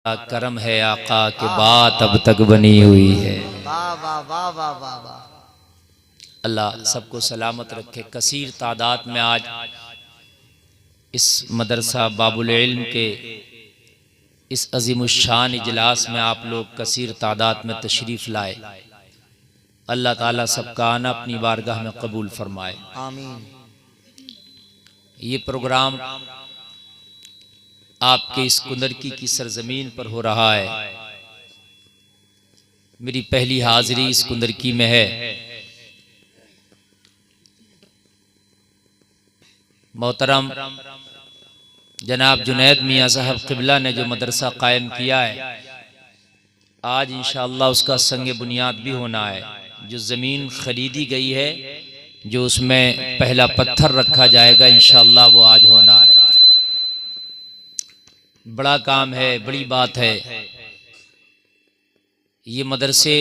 करम है आका के बात अब तक बनी हुई है। वाह वाह वाह वाह वाह वाह। अल्लाह सबको सलामत रखे। कसीर तादाद में आज इस मदरसा बाबुल इल्म के इस अजीमुशान इजलास में आप लोग कसीर तादाद में तशरीफ़ लाए। अल्लाह ताला सबका आना अपनी बारगाह में कबूल फरमाए, आमीन। ये प्रोग्राम आपके इस कुंदरकी की सरजमीन पर हो रहा है। मेरी पहली हाजिरी इस कुंदरकी में है। मोहतरम जनाब जुनैद मियाँ साहब क़िबला ने जो मदरसा कायम किया है, आज इंशाअल्लाह उसका संग बुनियाद भी होना है। जो ज़मीन खरीदी गई है, जो उसमें पहला पत्थर रखा जाएगा, इंशाअल्लाह वो आज होना है। बड़ा काम है, बड़ी बात है। ये मदरसे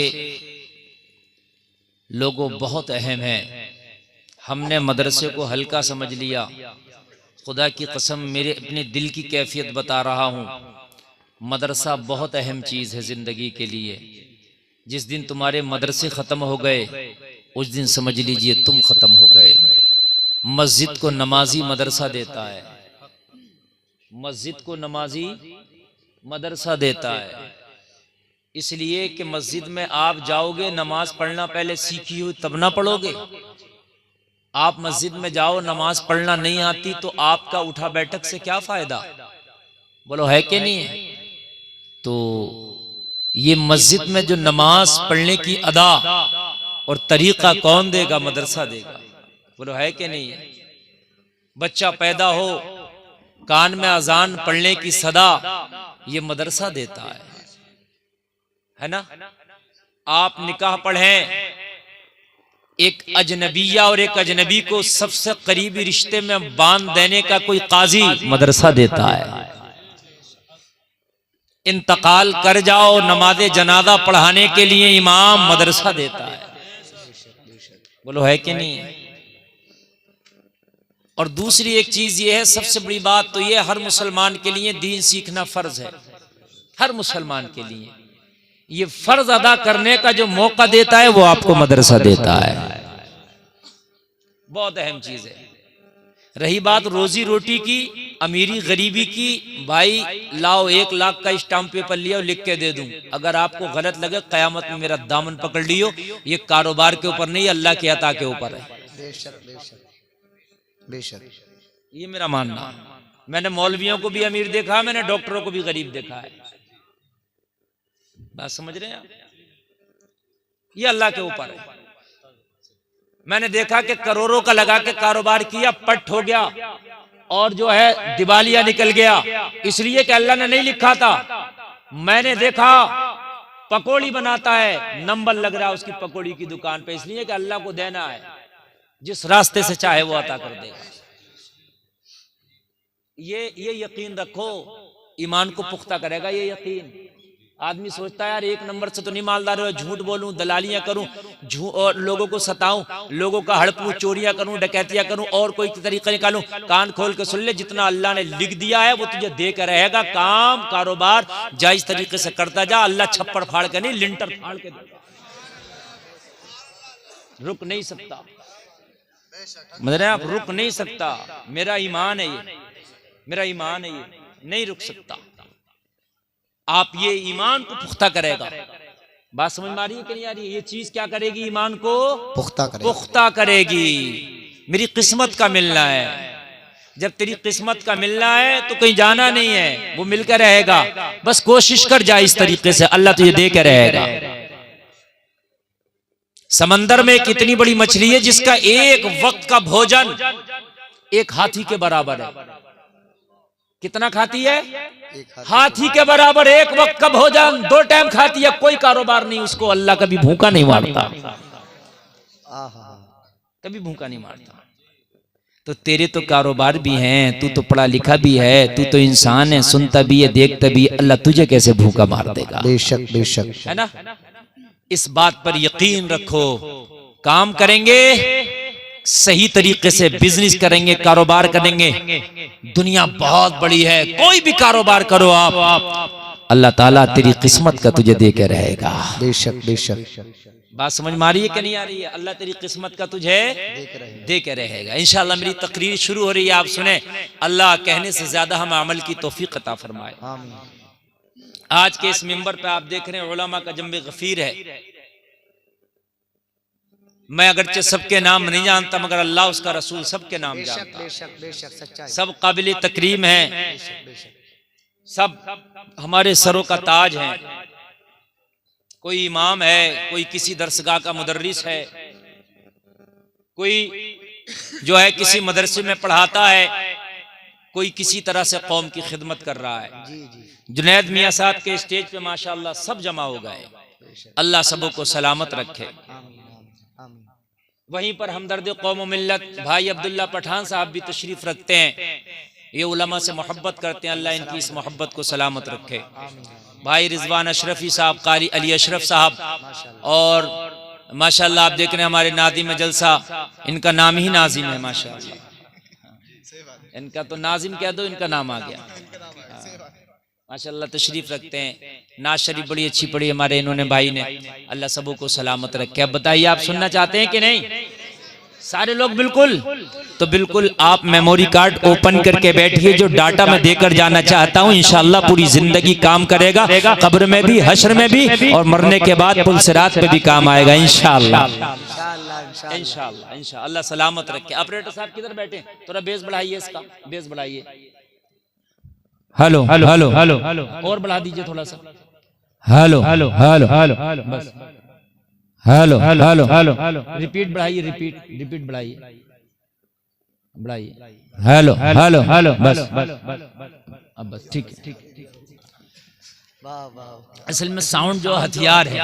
लोगों बहुत अहम है। हमने मदरसे को हल्का समझ लिया। खुदा की कसम, मेरे अपने दिल की कैफियत बता रहा हूँ। मदरसा बहुत अहम चीज़ है ज़िंदगी के लिए। जिस दिन तुम्हारे मदरसे ख़त्म हो गए, उस दिन समझ लीजिए तुम ख़त्म हो गए। मस्जिद को नमाजी मदरसा देता है, मस्जिद को नमाजी मदरसा देता है। इसलिए कि मस्जिद में आप जाओगे, नमाज पढ़ना पहले सीखी हुई तब ना पढ़ोगे। आप मस्जिद में जाओ, नमाज पढ़ना नहीं आती, तो आपका उठा बैठक से क्या फायदा? बोलो है कि नहीं है? तो ये मस्जिद में जो नमाज पढ़ने की अदा और तरीका कौन देगा? मदरसा देगा। बोलो है कि नहीं है? बच्चा पैदा हो, कान में अजान पढ़ने की सदा ये मदरसा देता है ना? आप निकाह पढ़ें, एक अजनबिया और एक अजनबी को सबसे करीबी रिश्ते में बांध देने का कोई काजी मदरसा देता है। इंतकाल कर जाओ, नमाज़े जनाजा पढ़ाने के लिए इमाम मदरसा देता है। बोलो है कि नहीं है? और दूसरी एक चीज ये है, सबसे बड़ी बात तो ये, हर मुसलमान के लिए दीन सीखना फर्ज है। हर मुसलमान के लिए ये फर्ज अदा करने का जो मौका देता है, वो आपको मदरसा देता है। बहुत अहम चीज है। रही बात रोजी रोटी की, अमीरी गरीबी की, भाई लाओ 1 लाख का स्टाम्प पेपर लिया और लिख के दे दूं। अगर आपको गलत लगे, कयामत में मेरा दामन पकड़ लियो। ये कारोबार के ऊपर नहीं, अल्लाह की अता के ऊपर है। बेशक बेशक बेशक, ये मेरा मानना। मैंने मौलवियों को भी अमीर देखा, मैंने डॉक्टरों को भी गरीब देखा है। बात समझ रहे हैं आप? ये अल्लाह के ऊपर है। मैंने देखा कि करोड़ों का लगा के कारोबार किया, पट हो गया और जो है दिवालिया निकल गया, इसलिए कि अल्लाह ने नहीं लिखा था। मैंने देखा पकौड़ी बनाता है, नंबर लग रहा है उसकी पकौड़ी की दुकान पे, इसलिए कि अल्लाह को देना है, जिस रास्ते से चाहे वो अता कर देगा। ये यकीन रखो, ईमान को पुख्ता करेगा ये यकीन। आदमी सोचता है यार 1 नंबर से तो नहीं मालदार हो, झूठ बोलूं, दलालियां करूं, और लोगों को सताऊं, लोगों का हड़पूं, चोरियां करूं, डकैतियां करूं, और कोई तरीका निकालूं। कान खोल के सुन ले, जितना अल्लाह ने लिख दिया है वो तुझे दे कर रहेगा। काम कारोबार जायज तरीके से करता जा, अल्लाह छप्पड़ फाड़ के नहीं, लिंटर फाड़ के देगा। रुक नहीं सकता, मतलब आप रुक नहीं सकता। मेरा ईमान है ये, मेरा ईमान है ये, नहीं रुक सकता। आप ये ईमान को पुख्ता करेगा। बात समझ में आ रही है कि नहीं आ रही है? ये चीज क्या करेगी? ईमान को पुख्ता करेगी। मेरी किस्मत का मिलना है। जब तेरी किस्मत का मिलना है तो कहीं जाना नहीं है, वो मिलकर रहेगा। बस कोशिश कर जा इस तरीके से, अल्लाह तुझे दे के रहेगा। समंदर में कितनी बड़ी मछली है जिसका एक वक्त का भोजन एक हाथी के बराबर है। कितना खाती है? हाथी के बराबर एक वक्त का भोजन 2 टाइम खाती है। कोई कारोबार नहीं, उसको अल्लाह कभी भूखा नहीं मारता, कभी भूखा नहीं मारता। तो तेरे तो कारोबार भी हैं, तू तो पढ़ा लिखा भी है, तू तो इंसान है, सुनता भी है, देखता भी है। अल्लाह तुझे कैसे भूखा मार देगा? बेशक बेशक, है ना? इस बात पर यकीन रखो। काम करेंगे, सही तरीके से बिजनेस करेंगे, कारोबार करेंगे, दुनिया बहुत बड़ी है। कोई भी कारोबार करो आप, अल्लाह ताला तेरी किस्मत का तुझे दे के रहेगा। बेशक बेशक बात समझ में आ रही है कि नहीं आ रही है? अल्लाह तेरी किस्मत का तुझे दे के रहेगा इंशाअल्लाह। मेरी तकरीर शुरू हो रही है, आप सुने। अल्लाह कहने से ज्यादा हम अमल की तौफीक अता फरमाए। आज के इस मिंबर पे आप देख रहे हैं उलमा का जम्बे गफीर है। मैं अगरचे सबके नाम नहीं जानता मगर अल्लाह उसका रसूल सबके नाम जानता है। सब काबिल तकरीम है, सब हमारे सरों का ताज है। कोई इमाम है, कोई किसी दरसगाह का मुदर्रिस है, कोई जो है किसी मदरसे में पढ़ाता है, कोई किसी तरह से कौम की खिदमत कर रहा है। जुनैद मियाँ साहब के स्टेज पे माशाअल्लाह सब जमा हो गए। अल्लाह सबों को सलामत रखे। वहीं पर हमदर्द कौम मिल्लत भाई अब्दुल्ला पठान साहब भी तशरीफ रखते हैं। ये उलमा से मोहब्बत करते हैं, अल्लाह इनकी इस मोहब्बत को सलामत रखे। भाई रिजवान अशरफी साहब, कारी अली अशरफ साहब, और माशाअल्लाह आप देख रहे हैं हमारे नादिम जलसा, इनका नाम ही नाजिम है माशाअल्लाह। इनका तो नाजिम कह दो, इनका नाम आ गया माशाअल्लाह। तशरीफ रखते हैं, नाज शरीफ बड़ी अच्छी पढ़ी हमारे इन्होंने भाई ने, अल्लाह सबों को सलामत रखे। अब बताइए आप सुनना चाहते हैं कि नहीं? सारे लोग बिल्कुल, तो बिल्कुल आप मेमोरी कार्ड ओपन करके बैठिए। जो डाटा मैं देकर जाना चाहता हूँ इंशाअल्लाह पूरी जिंदगी काम करेगा, कब्र में भी, हश्र में भी, और मरने के बाद पुल सिरात पे भी काम आएगा इंशाअल्लाह। इंशाअल्लाह इंशाअल्लाह अल्लाह सलामत रखे। ऑपरेटर साहब किधर बैठे? थोड़ा बेस बढ़ाइए, इसका बेस बढ़ाइए। हेलो हेलो हेलो हेलो और बढ़ा दीजिए थोड़ा सा। हेलो हेलो हेलो हेलो बस। Hello hello hello hello repeat बढ़ाइए, रिपीट बढ़ाइए बढ़ाइए। हेलो हेलो हेलो बस अब बस ठीक है। असल में साउंड जो हथियार है,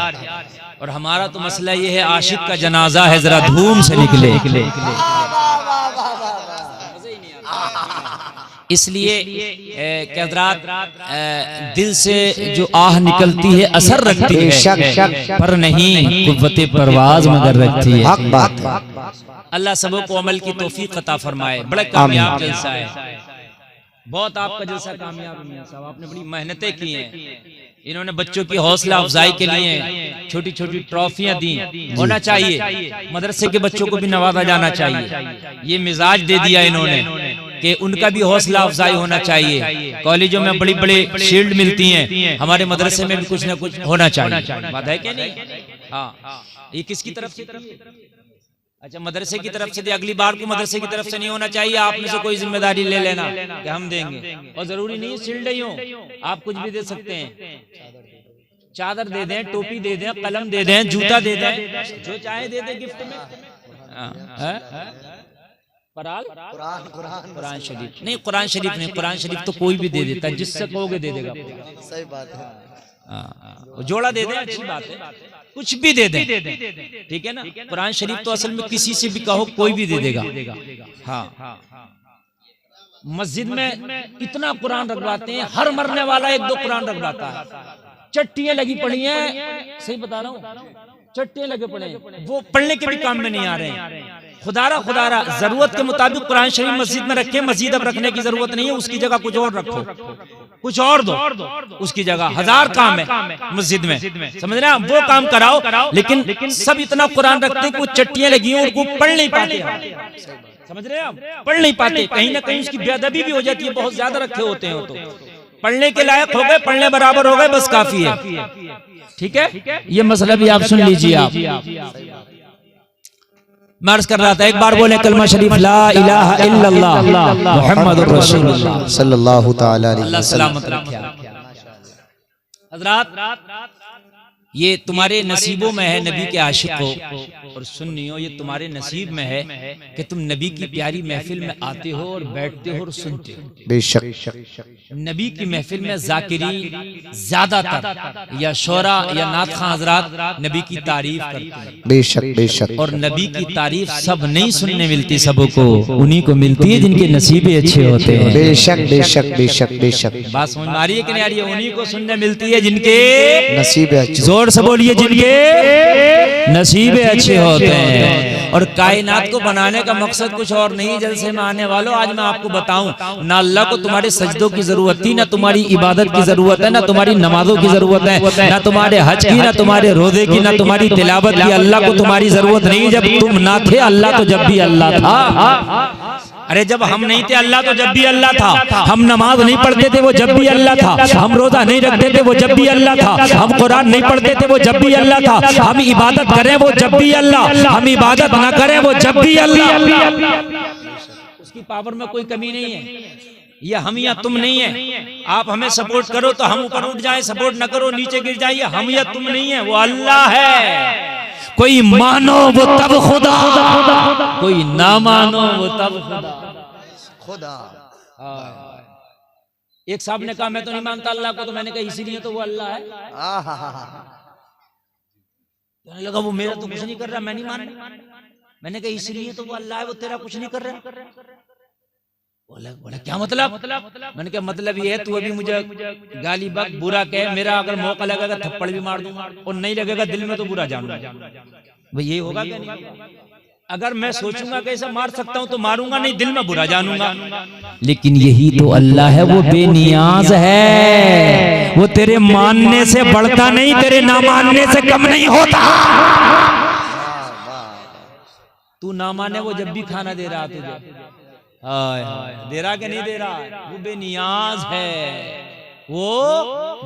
और हमारा तो मसला ये है आशिक का जनाजा है, जरा धूम से निकले। इसलिए कहदरात दिल से जो आह निकलती है असर रखती है, पर नहीं कुव्वते परवाज मगर रखती है। हक बात है। अल्लाह सबों को अमल की तौफीक अता फरमाए। बड़ा कामयाब जलसा है, बहुत आपका जलसा कामयाब है साहब। आपने बड़ी मेहनतें की हैं। इन्होंने बच्चों की हौसला अफजाई के लिए छोटी छोटी ट्रॉफियां दी। होना चाहिए, मदरसे के बच्चों को भी नवाजा जाना चाहिए। ये मिजाज दे दिया इन्होंने कि उनका भी हौसला अफजाई होना चाहिए। कॉलेजों में बड़ी बड़ी शील्ड मिलती हैं, हमारे मदरसे में भी कुछ ना कुछ होना चाहिए। बात है क्या नहीं? हाँ, ये किसकी तरफ से? अच्छा, मदरसे की तरफ से दे। अगली बार को मदरसे की तरफ से नहीं होना चाहिए। आप में से कोई जिम्मेदारी ले लेना कि हम देंगे, और जरूरी नहीं शील्ड ही हो, आप कुछ भी दे सकते हैं। चादर दे दें, टोपी दे दें, कलम दे दें, जूता दे दें, जो चाहे दे दें गिफ्ट में। कुरान शरीफ नहीं, कुरान शरीफ नहीं, कुरान शरीफ तो कोई भी दे देता है, जिससे कहोगे दे देगा। सही बात है। जोड़ा दे दें, अच्छी बात है, कुछ भी दे दें, ठीक है ना। कुरान शरीफ तो असल में किसी से भी कहो कोई भी दे देगा। हाँ, मस्जिद में इतना कुरान रखवाते हैं, हर मरने वाला एक दो कुरान रखवाता है। चट्टियां लगी पड़ी हैं, सही बता रहा हूँ, चट्टियां लगे पड़े हैं, वो पढ़ने के भी काम में नहीं आ रहे हैं। खुदारा जरूरत के मुताबिक कुरान शरीफ मस्जिद में रखे। मस्जिद अब रखने की जरूरत नहीं है, उसकी जगह कुछ और रखो, कुछ और दो उसकी जगह। हजार काम है मस्जिद में, समझ रहे हैं? वो काम कराओ, लेकिन सब इतना कुरान रखते हैं, कुछ चट्टियां लगी हैं, उनको पढ़ नहीं पाते। समझ रहे हैं आप? पढ़ नहीं पाते, कहीं ना कहीं उसकी बेअदबी भी हो जाती है। बहुत ज्यादा रखे होते हैं, तो पढ़ने के लायक हो गए, पढ़ने बराबर हो गए, बस काफी है। ठीक है, ये मसला भी आप सुन लीजिए। आप मैं अर्ज कर रहा था, एक बार बोले कलमा शरीफ, ला इलाहा इल्लल्लाह मुहम्मदुर रसूलुल्लाह सल्लल्लाहु तआला अलैहि अल्लाह सलामत रखे। हजरात, ये तुम्हारे नसीबों में है नबी के आशिक हो, और सुन्नियों ये तुम्हारे नसीब में है कि तुम नबी की प्यारी महफिल में आते हो और बैठते हो और सुनते हो। बेशक नबी की महफिल में जाकिरीन ज्यादातर या शोरा या नात खां हजरात नबी की तारीफ करते हैं। बेशक और नबी की तारीफ सब नहीं सुनने मिलती, सबों को उन्हीं को मिलती है जिनके नसीबे अच्छे होते हैं। बेशक बात समझ में आ रही है कि नहीं आ रही है? उन्हीं को सुनने मिलती है जिनके नसीब अच्छे। जोर से बोलिए, जिनके नसीबे अच्छे होते हैं। और कायनात को बनाने का मकसद कुछ और नहीं। जलसे में आने वालों, आज मैं आपको बताऊं, ना अल्लाह को तुम्हारे सजदों की जरूरत थी, ना तुम्हारी इबादत की जरूरत है, ना तुम्हारी नमाजों की जरूरत है, ना तुम्हारे हज की, ना तुम्हारे रोजे की, ना तुम्हारी तिलावत की। अल्लाह को तुम्हारी जरूरत नहीं। जब तुम ना थे अल्लाह तो जब भी अल्लाह था। अरे जब हम नहीं थे अल्लाह तो जब भी अल्लाह था। हम नमाज नहीं पढ़ते थे वो जब भी अल्लाह था। हम रोजा नहीं रखते थे वो जब भी अल्लाह था। हम कुरान नहीं पढ़ते थे वो जब भी अल्लाह था। हम इबादत करें वो जब भी अल्लाह, हम इबादत ना करें वो जब भी अल्लाह। उसकी पावर में कोई कमी नहीं है। ये हम या तुम नहीं है। आप हमें सपोर्ट करो तो हम ऊपर उठ जाए, सपोर्ट न करो नीचे गिर जाइए। हम या तुम नहीं है, वो अल्लाह है। कोई मानो वो तब खुदा, कोई ना मानो वो तब खुदा। एक साहब ने कहा मैं तो नहीं मानता अल्लाह को, तो मैंने कहा इसीलिए तो वो अल्लाह है। कहने लगा वो मेरा तो कुछ नहीं कर रहा, मैं नहीं मान रहा। मैंने कहा इसलिए तो वो अल्लाह है, वो तेरा कुछ नहीं कर रहा। बोला क्या मतलब? मैंने कहा मतलब ये है, तू अभी मुझे गाली बक बुरा कहे, मेरा अगर मौका लगेगा थप्पड़ भी मार दूंगा, और नहीं लगेगा दिल में तो बुरा जानूंगा। भाई ये होगा क्या? नहीं। अगर मैं सोचूंगा कि ऐसा मार सकता हूं तो मारूंगा, नहीं दिल में बुरा जानूंगा। लेकिन यही तो अल्लाह है, वो बेनियाज है। वो तेरे मानने से बढ़ता नहीं, तेरे ना मानने से कम नहीं होता। तू ना माने वो जब भी खाना दे रहा तुझे, दे रहा कि नहीं दे रहा, वो बेनियाज है, वो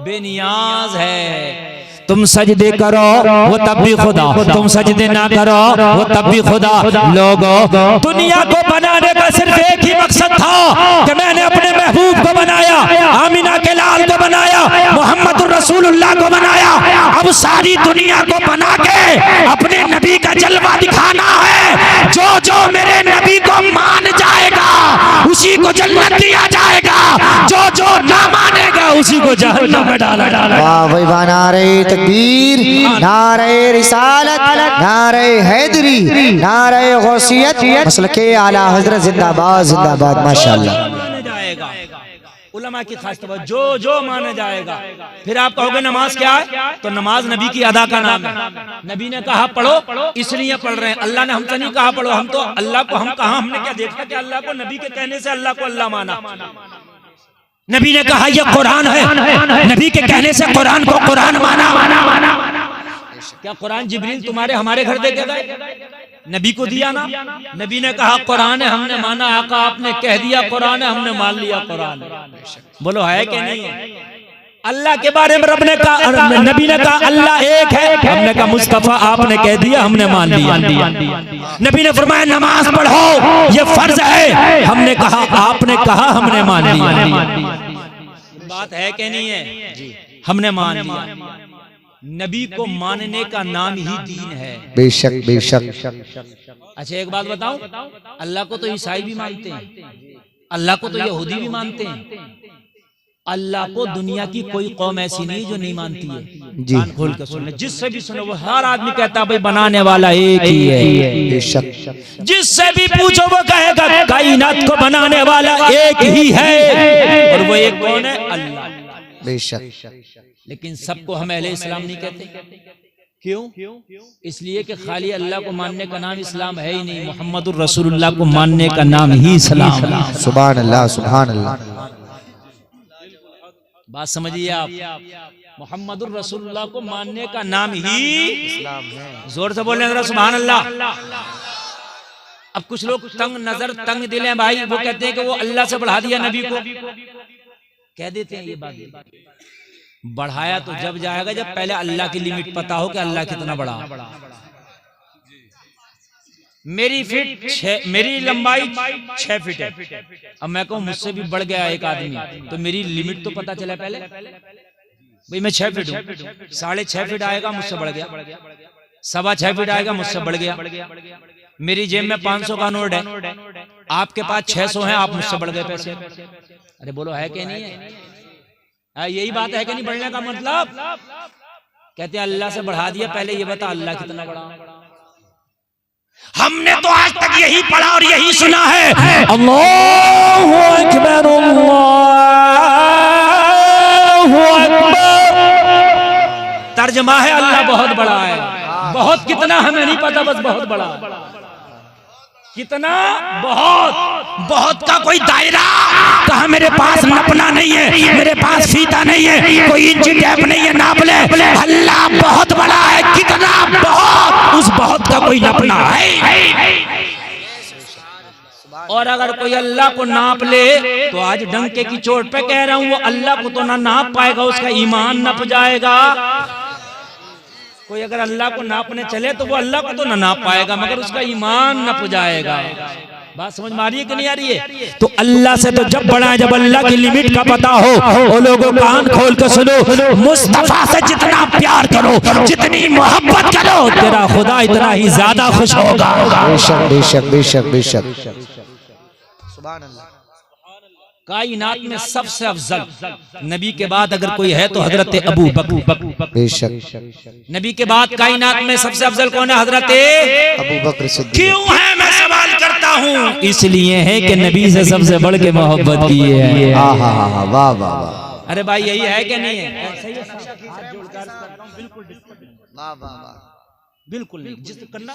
बेनियाज है। तुम सजदे करो वो तब भी खुदा, तुम सजदे ना करो वो तब भी खुदा। लोगों, दुनिया को बनाने का सिर्फ एक ही मकसद था कि मैंने अपने महबूब को बनाया, आमिना के लाल को बनाया, मोहम्मद रसूलुल्लाह को बनाया। अब सारी दुनिया को बना के अपने नबी का जलवा दिखाना है। जो जो मेरे नबी को मान जाएगा उसी को जन्नत दिया जाएगा, जो जो ना मानेगा उसी को जहन्नम में डाला जाएगा। वाह भाई वाह, नारे तकबीर, नारे रिसालत, नारे हैदरी, नारे गौसियत, मसलके आला हजरत जिंदाबाद जिंदाबाद। माशाअल्लाह। माना जाएगा उलमा की खास तौर जो जो माना जाएगा। फिर आप कहोगे नमाज क्या है, तो नमाज नबी की अदा का नाम है। नबी ने कहा पढ़ो इसलिए पढ़ रहे हैं, अल्लाह ने हमसे नहीं कहा पढ़ो। हम तो अल्लाह को हम कहा, हमने क्या देखा कि अल्लाह को नबी के कहने से अल्लाह को अल्लाह माना। नबी ने कहा यह कुरान है, नबी के कहने से कुरान को कुरान माना। क्या कुरान जिब्रील तुम्हारे हमारे घर दे के गए? नबी को दिया ना। नबी ने कहा कुरान है, हमने माना। आका आपने कह दिया कुरान है, हमने मान लिया कुरान। बोलो है कि नहीं है? अल्लाह के बारे में रब ने कहा, नबी ने कहा अल्लाह एक है, हमने कहा मुस्तफा आपने कह दिया, हमने मान लिया। नबी ने फरमाया नमाज पढ़ो ये फर्ज है, हमने कहा आपने कहा, हमने मान लिया। बात है कि नहीं है? हमने मान लिया। नबी को मानने का नाम ही दीन है। बेशक बेशक। अच्छा एक बात बताऊं, अल्लाह को तो ईसाई भी मानते हैं, अल्लाह को तो यहूदी भी मानते हैं। अल्लाह को दुनिया की कोई कौम ऐसी नहीं जो नहीं मानती है। जी कान खोल कर सुन ले, जिससे भी सुनो वो हर आदमी कहता है भाई बनाने वाला एक ही है। बेशक। जिससे भी पूछो वो कहेगा कायनात को बनाने वाला एक ही है, और वो एक कौन है? अल्लाह। बेशक। लेकिन सबको हम अहले इस्लाम नहीं कहते। क्यों? इसलिए कि खाली अल्लाह को मानने का नाम इस्लाम है ही नहीं, मोहम्मदुर रसूलुल्लाह को मानने का नाम ही इस्लाम है। सुभान अल्लाह सुभान अल्लाह। बात समझिए आप, मोहम्मदुर रसूलुल्लाह को मानने का नाम ही इस्लाम है। जोर से बोले जरा सुभान अल्लाह। अब कुछ लोग तंग नजर तंग दिल हैं भाई, वो कहते हैं कि वो अल्लाह से बढ़ा दिया नबी को, कह देते हैं ये बात। बढ़ाया तो जब जाएगा जब पहले अल्लाह की लिमिट पता हो कि अल्लाह कितना बड़ा। मेरी लंबाई 6 फीट है, अब मैं कहूँ मुझसे भी बढ़ गया एक आदमी, तो मेरी लिमिट तो पता चला पहले। भाई मैं 6 फीट हूँ, 6.5 फीट आएगा मुझसे बढ़ गया, 6.25 फीट आएगा मुझसे बढ़ गया। मेरी जेब में 500 का नोट है, आपके पास 600 है, आप मुझसे बढ़ गए पैसे। अरे बोलो है कि नहीं है? यही बात है कि नहीं? बढ़ने का मतलब कहते हैं अल्लाह से बढ़ा दिया, पहले ये बता अल्लाह कितना बड़ा। हमने तो आज तक यही पढ़ा और यही सुना है, अल्लाहु अकबर अल्लाहु अकबर। तर्जमा है अल्लाह बहुत बड़ा है, बहुत कितना हमें नहीं पता, बस बहुत बड़ा। कितना? बहुत। बहुत का कोई दायरा। कहा मेरे पास नपना नहीं है, मेरे पास फीता नहीं है, कोई इंच टेप नहीं है नाप ले। अल्लाह बहुत बड़ा है। कितना? बहुत। उस बहुत का कोई नपना है। और अगर कोई अल्लाह को नाप ले तो आज डंके की चोट पे कह रहा हूं, वो अल्लाह को तो ना नाप पाएगा, उसका ईमान नप जाएगा। कोई अगर अल्लाह को नापने चले तो वो अल्लाह को तो ना नाप पाएगा, मगर उसका ईमान नप जाएगा। बात समझ में आ रही है कि नहीं आ रही है? तो अल्लाह से तो जब बड़ा है, जब अल्लाह की लिमिट का पता हो। वो लोगों कान खोल कर सुनो, मुस्तफा से जितना प्यार करो, जितनी मोहब्बत करो, तेरा खुदा इतना ही ज्यादा खुश होगा। बेशक बेशक बेशक बेशक। सुभान अल्लाह। कायनात में सबसे अफजल नबी के बाद अगर कोई है तो हजरत अबू बकर। बेशक। नबी के बाद कायनात में सबसे अफजल कौन है? हजरत अबू बकर सिद्दीक। क्यों है? मैं सवाल करता हूँ। इसलिए है कि नबी से सबसे बढ़ के मोहब्बत की है। वाह वाह वाह वाह। अरे भाई यही है कि नहीं है? वाह वाह। बिल्कुल नहीं। जिस करना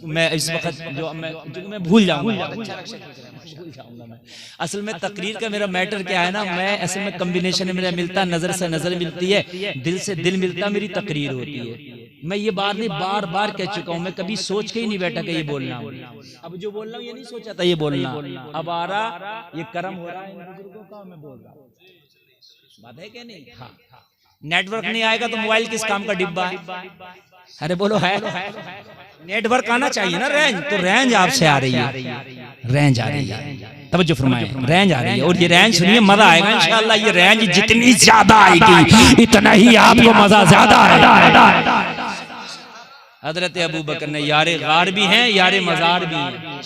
मैं इस वक्त जो मैं भूल जाऊंगा, मैं असल में तकरीर का मेरा मैटर क्या है ना, मैं असल में कॉम्बिनेशन मेरा मिलता, नजर से नजर मिलती है, दिल से दिल मिलता, मेरी तकरीर होती है। मैं ये बात नहीं बार बार कह चुका हूँ, मैं कभी सोच के ही नहीं बैठा कि ये बोलना। अब जो बोल रहा हूँ ये नहीं सोचा था ये बोलना, अब आ रहा, ये कर्म हो रहा है इन बुजुर्गों का, मैं बोल रहा हूँ। बात है क्या नहीं? हाँ। नेटवर्क नहीं आएगा तो मोबाइल किस काम का डिब्बा है? अरे बोलो है। नेटवर्क आना चाहिए ना, रेंज। तो रेंज आपसे आ रही है, रेंज आ रही है, तवज्जो फरमाएं, रेंज आ रही है। और ये रेंज सुनिए, मजा आएगा इंशाअल्लाह। ये रेंज जितनी ज्यादा आएगी इतना ही आपको मजा ज्यादा आएगा। हजरत अबू बकर ने यारे गार भी हैं, यारे मजार भी हैं।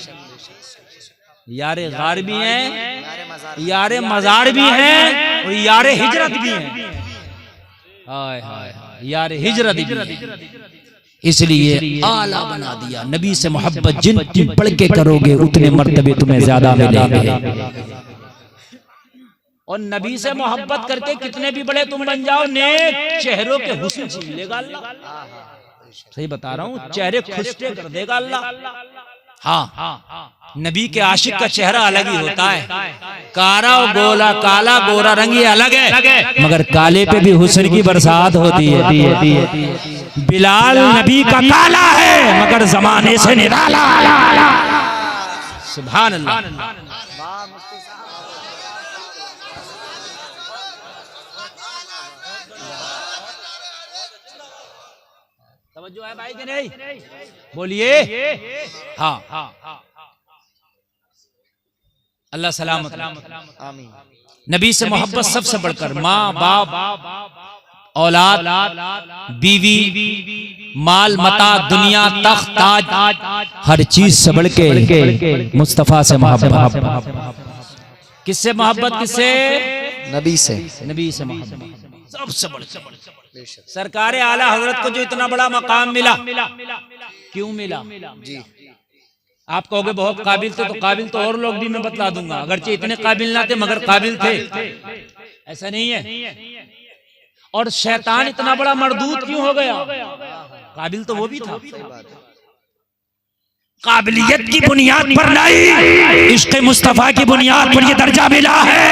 यारे गार भी हैं, यारे मजार भी हैं, और यारे हिजरत भी हैं। हाय हाय, यारे हिजरत भी। इसलिए आला बना दिया। नबी से मोहब्बत जितनी बढ़ के करोगे उतने मर्तबे तुम्हें ज्यादा मिलेंगे। और नबी से मोहब्बत करके कितने भी बड़े तुम बन जाओ, नेक चेहरों के हुस्न छीन लेगा अल्लाह। सही बता रहा हूँ, चेहरे खुशटे कर देगा अल्लाह। हाँ, नबी के आशिक का चेहरा अलग ही होता है। काला और गोला, काला गोरा रंग ये अलग है, मगर काले पे भी हुस्न की बरसात होती है। बिलाल नबी का काला है मगर जमाने से निराला। सुभान अल्लाह। तवज्जो है भाई कि नहीं? बोलिए। हाँ। अल्लाह सलामत। आमीन। नबी से मोहब्बत सबसे बढ़कर माँ बाप औलाद बीवी माल मता दुनिया तख्त ताज हर चीज से बढ़ के मुस्तफा से मोहब्बत। किससे मोहब्बत? किससे? नबी से। नबी से मोहब्बत सबसे बढ़। सरकार आला हजरत को जो इतना बड़ा मकाम मिला, क्यों मिला? जी आप कहोगे बहुत काबिल थे, तो काबिल तो और लोग भी मैं बतला दूंगा, अगरचे इतने काबिल ना थे मगर काबिल थे, ऐसा नहीं है। और शैतान इतना बड़ा मरदूद क्यों हो गया? काबिल तो वो भी था। काबिलियत की बुनियाद पर नहीं, इश्क़ मुस्तफा की बुनियाद पर ये दर्जा मिला है।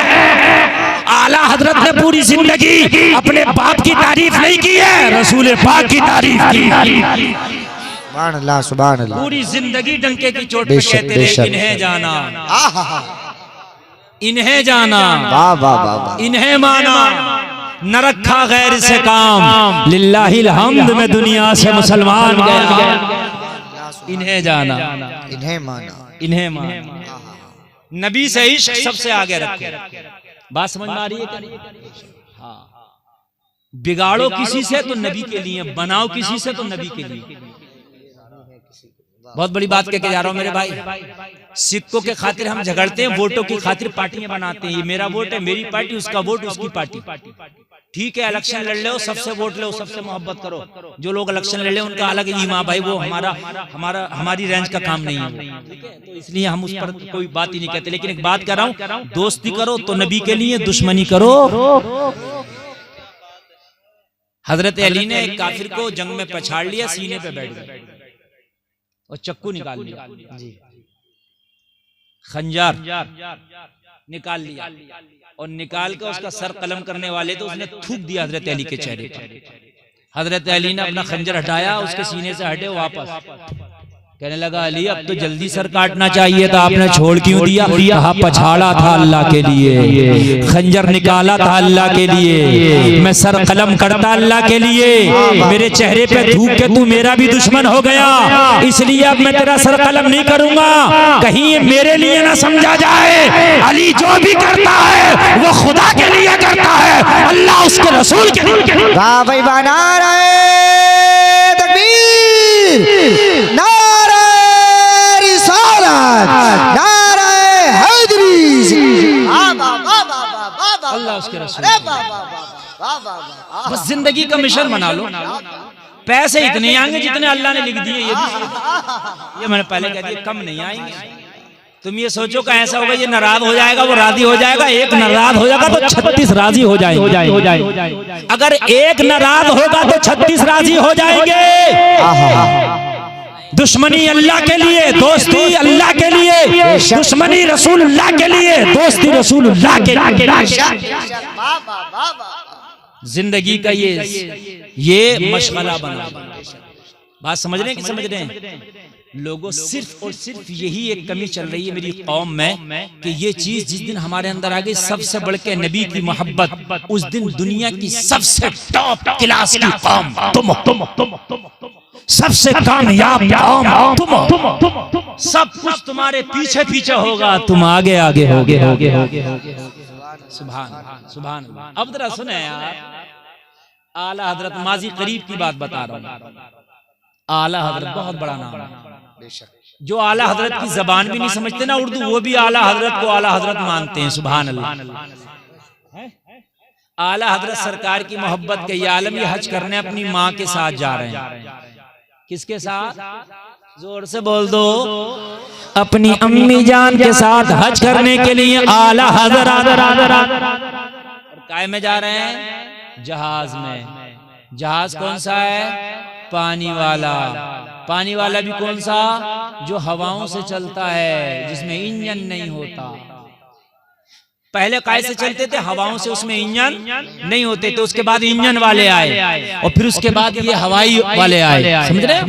आला हजरत ने पूरी जिंदगी अपने बाप की तारीफ नहीं की है, रसूल पाक की तारीफ की। सुभान अल्लाह, सुभान अल्लाह। पूरी जिंदगी डंके की चोट पे कहते रहे, इन्हें जाना, इन्हें जाना, इन्हें माना, न रखा गैर से काम, लिल्लाहिल हम्द में दुनिया से मुसलमान गया। इन्हें जाना, इन्हें माना, इन्हें माना। नबी से इश्क सबसे आगे रखे। बात समझ में आ रही है? हाँ। बिगाड़ो किसी से तो नबी के लिए, बनाओ किसी से तो नबी के लिए। बहुत बड़ी बात कह के जा रहा हूं मेरे भाई। सिक्कों के खातिर हम झगड़ते हैं, वोटों की खातिर पार्टियां बनाते हैं। ये मेरा वोट है, मेरी पार्टी, उसका वोट, उसकी पार्टी। ठीक है, इलेक्शन लड़ लो, सबसे वोट लो, सबसे मोहब्बत करो। जो लोग इलेक्शन लड़ ले उनका अलग ही माँ भाई, वो हमारी रेंज का काम नहीं है, तो इसलिए हम उस पर कोई बात ही नहीं कहते। लेकिन एक बात कर रहा हूँ, दोस्ती करो तो नबी के लिए, दुश्मनी करो हजरत अली ने एक काफिर को जंग में पछाड़ लिया, सीने पे बैठ गए और चक्कू निकाल लिया, खंजर निकाल लिया और निकाल के उसका सर कलम करने वाले तो उसने थूक दिया हजरत अली के चेहरे पर। हजरत अली ने अपना खंजर हटाया, उसके सीने से हटे वापस, कहने लगा अली अब तो जल्दी सर काटना चाहिए था, आपने छोड़ क्यों दिया? कहा पछाड़ा था अल्लाह के लिए, खंजर निकाला था अल्लाह के लिए, मैं सर कलम करता अल्लाह के लिए, मेरे चेहरे पे थूक के तू मेरा भी दुश्मन हो गया, इसलिए अब मैं तेरा सर कलम नहीं करूंगा, कहीं ये मेरे लिए ना समझा जाए। अली जो भी करता है वो खुदा के लिए करता है, अल्लाह उसके रसूल के लिए। वाह भाई वाह, नारे तकबीर, नारे रिसालत, नारे हैदरी, अल्लाह उसके रसूल। बस जिंदगी का मिशन बना लो, पैसे इतने आएंगे जितने अल्लाह ने लिख दिए, ये मैंने पहले कह दिया, कम नहीं आएंगे। तुम ये सोचो कि ऐसा होगा ये नाराज हो जाएगा वो राजी हो जाएगा, एक नाराज हो जाएगा तो 36 राजी हो जाएंगे, अगर एक नाराज होगा तो 36 राजी हो जाएंगे। दुश्मनी अल्लाह के लिए, दोस्ती अल्लाह के लिए, दुश्मनी रसूलुल्लाह के लिए, दोस्ती रसूलुल्लाह के लिए। जिंदगी का ये मशगला बना। बात समझ रहे हैं कि समझ रहे हैं? लोगों सिर्फ और सिर्फ यही एक कमी चल रही है मेरी कौम में कि ये चीज जिस दिन हमारे अंदर आ गई, सबसे बढ़ के नबी की मोहब्बत, उस दिन दुनिया की सबसे टॉप क्लास की कौम तुम, सबसे कामयाब कौम तुम, सब कुछ तुम्हारे पीछे पीछे होगा, तुम आगे आगे होगे। सुभान सुभान। अब जरा सुने यार, आला हजरत, माजी करीब की बात बता रहा हूँ, आला हजरत बहुत बड़ा नाम है। जो आला हजरत की जबान भी नहीं समझते ना उर्दू, वो भी आला हजरत को आला हजरत मानते हैं। सुभान अल्लाह। आला हजरत सरकार की मोहब्बत के ये आलम, ये हज करने अपनी माँ के साथ जा रहे हैं। किसके साथ? जोर से बोल दो। अपनी अम्मी जान के साथ हज करने के लिए आला हजरत काय में जा रहे हैं? जहाज में। जहाज कौन सा है? पानी वाला। पानी वाला भी कौन सा? जो हवाओं से चलता है, जिसमें इंजन नहीं होता। पहले काय से चलते थे? हवाओं से, उसमें इंजन नहीं होते थे। उसके बाद इंजन वाले आए और फिर उसके बाद ये हवाई वाले आए, समझ रहे?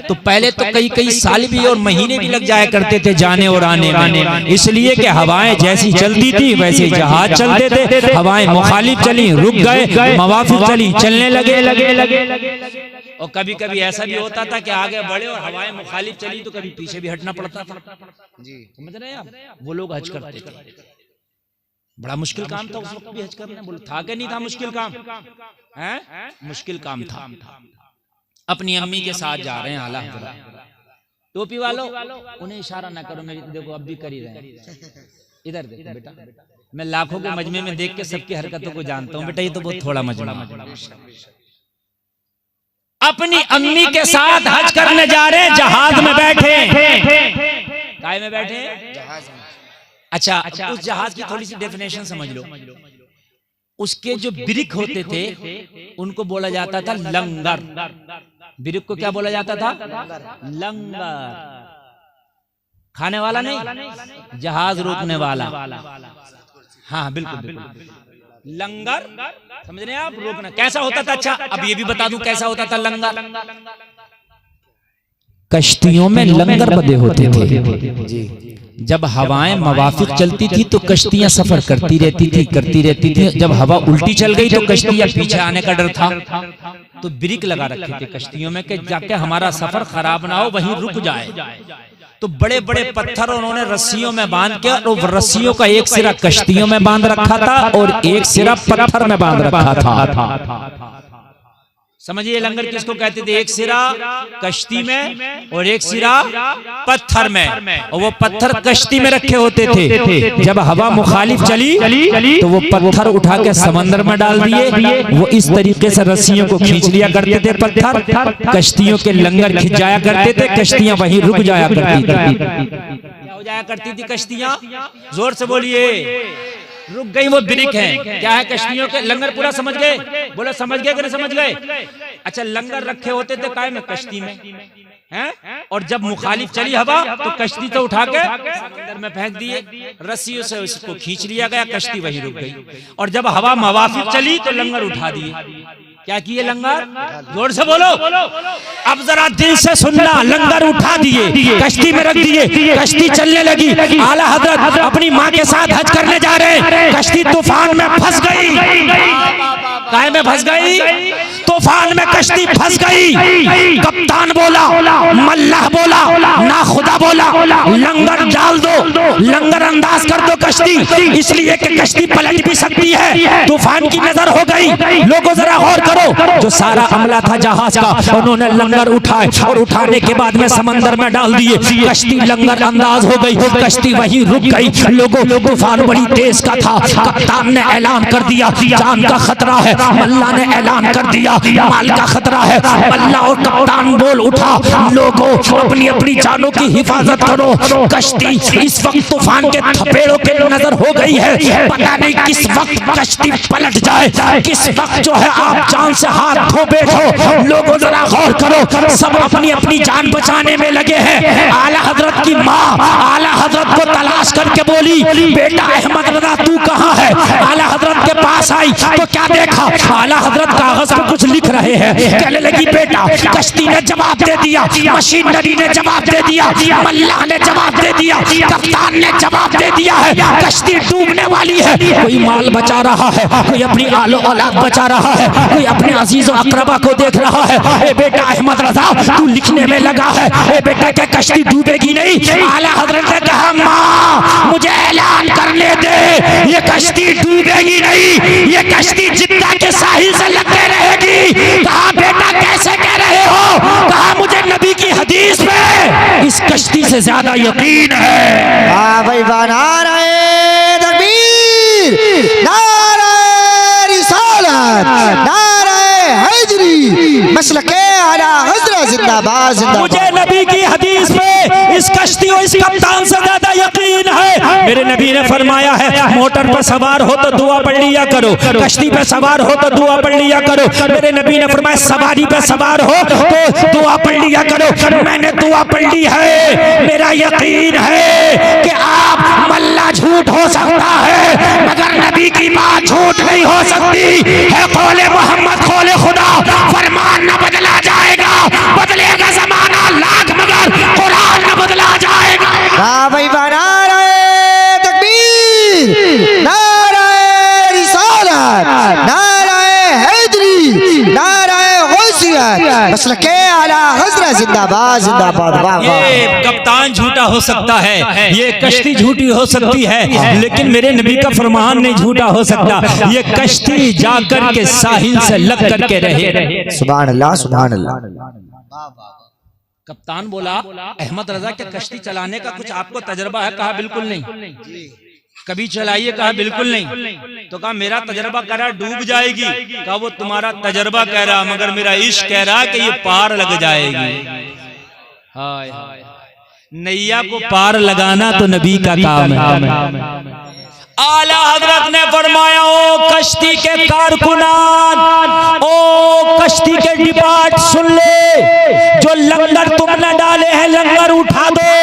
तो पहले तो कई साल भी और महीने भी लग जाया करते थे जाने और आने में, इसलिए कि हवाएं जैसी चलती थी वैसे जहाज चलते थे। हवाएं मुखालिफ चली, रुक गए, मवाफिक चली, चलने लगे। और कभी कभी ऐसा भी होता था कि आगे बढ़े और हवाएं मुखालिफ चली तो कभी पीछे भी हटना पड़ता था। समझ रहे हैं आप? वो लोग हज करते थे। बड़ा मुश्किल काम था उस वक्त भी हज करना। बोले था कि नहीं था मुश्किल काम? है मुश्किल काम था। अपनी अम्मी के साथ जा रहे हैं आला हजरत। टोपी वालों, उन्हें इशारा ना करो, मेरी देखो अब भी कर ही रहे हैं। इधर देखो बेटा, मैं लाखों के मजमे में देख के सबकी हरकतों को जानता हूँ बेटा, ये तो बहुत थोड़ा मजमा। अपनी अम्मी के साथ हज करने जा रहे हैं, जहाज में बैठे। काय में बैठे? जहाज में। अच्छा, उस जहाज की थोड़ी सी डेफिनेशन समझ लो। उसके जो ब्रिक होते थे उनको बोला जाता था लंगर। ब्रिक को क्या बोला जाता था? लंगर। खाने वाला नहीं, जहाज रोकने वाला। हाँ बिल्कुल। लंगर समझ रहे हैं आप? रोकना कैसा होता था? अच्छा अब ये भी बता दूं कैसा होता था लंगर। कश्तियों में लंगर बंधे होते थे। जब हवाएं मवाफिक चलती थी तो कश्तियां सफर करती रहती थी। जब हवा उल्टी चल गई तो कश्तियां पीछे आने का डर था, तो ब्रिक लगा रखे थे कश्तियों में कि जाके हमारा सफर खराब ना हो, वहीं रुक जाए। तो बड़े बड़े पत्थर उन्होंने रस्सियों में बांध के, और रस्सियों का एक सिरा कश्तियों में बांध रखा था और एक सिरा पत्थर में बांध रखा था। समझिए लंगर किसको कहते थे? एक सिरा कश्ती में और एक सिरा पत्थर में, और वो पत्थर कश्ती में रखे होते थे। जब हवा मुखालिफ चली तो वो पत्थर उठा के समंदर में डाल दिए। वो इस तरीके से रस्सियों को खींच लिया करते थे पत्थर, कश्तियों के लंगर खिंच जाया करते थे, कश्तियां वहीं रुक जाया करती थी। क्या हो जाया करती थी कश्तियां? जोर से बोलिए। रुक गई वो ब्रिक है। क्या है कश्तियों के? लंगर पूरा समझ गए? बोलो समझ गए कि नहीं समझ गए? अच्छा, लंगर रखे होते थे काय में? कश्ती में हैं? और जब मुखालिफ चली हवा तो कश्ती तो उठा के समंदर में फेंक दिए, रस्सियों से उसको खींच लिया गया, कश्ती वहीं रुक गई। और जब हवा मवाफिक चली तो लंगर उठा दिए। क्या किए लंगर? जोर से बोलो। अब जरा दिल से सुनना, लंगर उठा दिए, कश्ती में रख दिए, कश्ती चलने लगी। आला हजरत अपनी माँ के साथ हज करने जा रहे हैं, कश्ती तूफान में फंस गई। काहे में फंस गई? तूफान में कश्ती फंस गई। कप्तान बोला, मल्लाह बोला, ना खुदा बोला, लंगर डाल दो, लंगर अंदाज कर दो कश्ती, इसलिए कि कश्ती पलट भी सकती है। तूफान की नजर हो गई। लोगों जरा गौर करो, जो सारा अमला था जहाज का, उन्होंने लंगर उठाए और उठाने के बाद में समंदर में डाल दिए। कश्ती लंगर अंदाज हो गई, कश्ती वहीं रुक गई। लोगों, तूफान बड़ी तेज का था। कप्तान ने ऐलान कर दिया, जान का खतरा है। मल्ला ने ऐलान कर दिया, माल का खतरा है। मल्ला और कप्तान बोल उठा, लोगों अपनी अपनी जानों की हिफाजत करो। कश्ती इस वक्त तूफान के थपेड़ों के नजर हो गई है, पता नहीं किस वक्त कश्ती पलट जाए, किस वक्त जो है आप जान से हाथ धो बैठो। लोगों जरा गौर करो, सब अपनी अपनी जान बचाने में लगे हैं। आला हजरत की माँ आला हजरत को तलाश करके बोली, बेटा अहमद रजा तू कहाँ है? आला हजरत के पास आई तो क्या देखा? आला हजरत कागज पे कुछ लिख रहे हैं। कहने लगी, बेटा कश्ती ने जवाब दे दिया, मशीनरी ने जवाब दे दिया, मल्लाह ने जवाब दे दिया, कप्तान ने जवाब दे दिया है, कश्ती डूबने वाली है। कोई माल बचा रहा है, कोई अपनी आलो औलाद बचा रहा है, कोई अपने अजीजों अकरबा को देख रहा है। ए बेटा अहमद रजा तू लिखने में लगा है, ए बेटा क्या कश्ती डूबेगी नहीं? आला हजरत ने कहा, माँ मुझे ऐलान करने दे, ये कश्ती डूबेगी नहीं, ये कश्ती जिद्दा के साहिल से लगते रहेगी। कहा, बेटा कैसे कह रहे हो? कहा, मुझे नबी की हदीस पे इस कश्ती से ज्यादा यकीन है। वाह भाई वाह, नारे तकबीर, नारे रिसालत, नारे हैदरी, मसलके आला हजरत जिंदाबाद जिंदाबाद। मुझे नबी की हदीस पे इस कश्ती और इस कप्तान से ज्यादा यकीन है। मेरे नबी ने फरमाया है, मोटर पर सवार हो तो दुआ पढ़ लिया करो, कश्ती पे सवार हो तो दुआ पढ़ लिया करो। मेरे नबी ने फरमाया, सवारी पे सवार हो तो दुआ पढ़ लिया करो। मैंने दुआ पढ़ ली है। मेरा यकीन है कि आप मल्ला झूठ हो सकता है, मगर नबी की बात झूठ नहीं हो सकती है। कौले मोहम्मद कौले खुदा, फरमान न बदला जाएगा, बदलेगा जमाना लाख मगर कुरान न बदला जाएगा। वाह भाई वाह, नारे तकबीर, नारे रिसालत, नारे हैदरी, नारे गौसियत, मसलके आला हजरत जिंदाबाद जिंदाबाद। वाह ये कप्तान झूठा हो सकता है, ये कश्ती झूठी हो सकती है, लेकिन मेरे नबी का फरमान नहीं झूठा हो सकता। ये कश्ती जाकर के साहिल से लग करके रहे। सुभान अल्लाह, सुभान अल्लाह। कप्तान बोला, अहमद रजा के कश्ती चलाने का कुछ आपको तजर्बा है? कहा, बिल्कुल नहीं। कभी चलाइए? कहा, बिल्कुल नहीं। तो कहा, मेरा तजर्बा कह रहा डूब जाएगी। कहा, वो तुम्हारा तजर्बा कह रहा, मगर मेरा इश्क कह रहा कि ये पार लग जाएगी। हाय, नैया को पार लगाना तो नबी का काम है। आला हजरत ने फरमाया, ओ कश्ती के कारकुनान, ओ कश्ती के डिपार्ट सुन ले, जो लंगर तुमने डाले हैं लंगर उठा दो।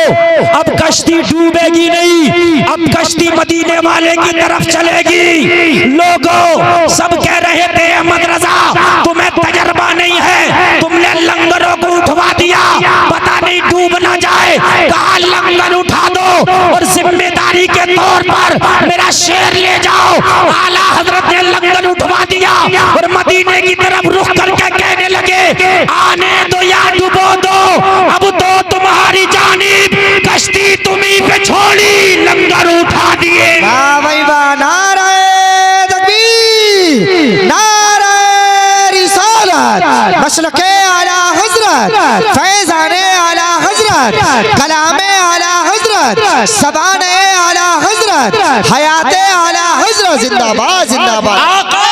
अब कश्ती डूबेगी नहीं, अब कश्ती मदीने वाले की तरफ चलेगी। लोगों सब कह रहे थे, अहमद रजा तुम्हें तजर्बा नहीं है, तुमने लंगरों को उठवा दिया, पता नहीं डूब ना जाए। कहा, लंगर उठा दो और जिम्मेदारी के तौर पर मेरा शेर ले जाओ। आला हजरत ने लंगर उठवा दिया और मदीने की तरफ रुख करके कहने लगे, आने दो या डुबो दो, अब तो तुम्हारी जानिब कश्ती तुम्ही पे छोड़ी, लंगर उठा दिए। वाह भाई वाह, नारे तकबीर, नारे रिसालत, मसलके आला हजरत, फैजाने आला हजरत, कलामे आला हजरत, सबाने आला हजरत, हयाते आला हजरत जिंदाबाद जिंदाबाद। आका,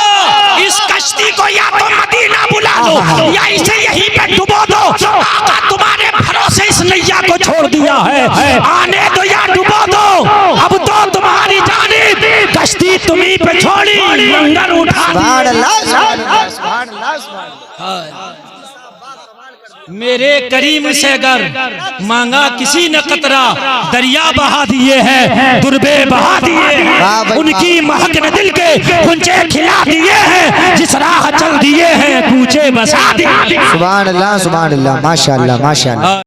इस कश्ती को या तो मदीना बुला दो या इसे यहीं पे डुबो दो। आका, तुम्हारे भरोसे इस नैया को छोड़ दिया है, आने दो या डुबो दो, अब तो तुम्हारी जानिब कश्ती तुम्ही पे छोड़ी लंगर उठा सुभान दिए। अल्लाह, सुभान अल्लाह, सुभान अल्लाह, सुभान अल्लाह। मेरे करीम से अगर मांगा किसी ने कतरा दरिया बहा दिए हैं, दुर्बे बहा दिए वाह भाई, हैं, उनकी महक ने दिल के गुंजे खिला दिए हैं, जिस राह चल दिए हैं कूचे बसा दिए। सुभान अल्लाह, सुभान अल्लाह, माशाअल्लाह, माशाअल्लाह।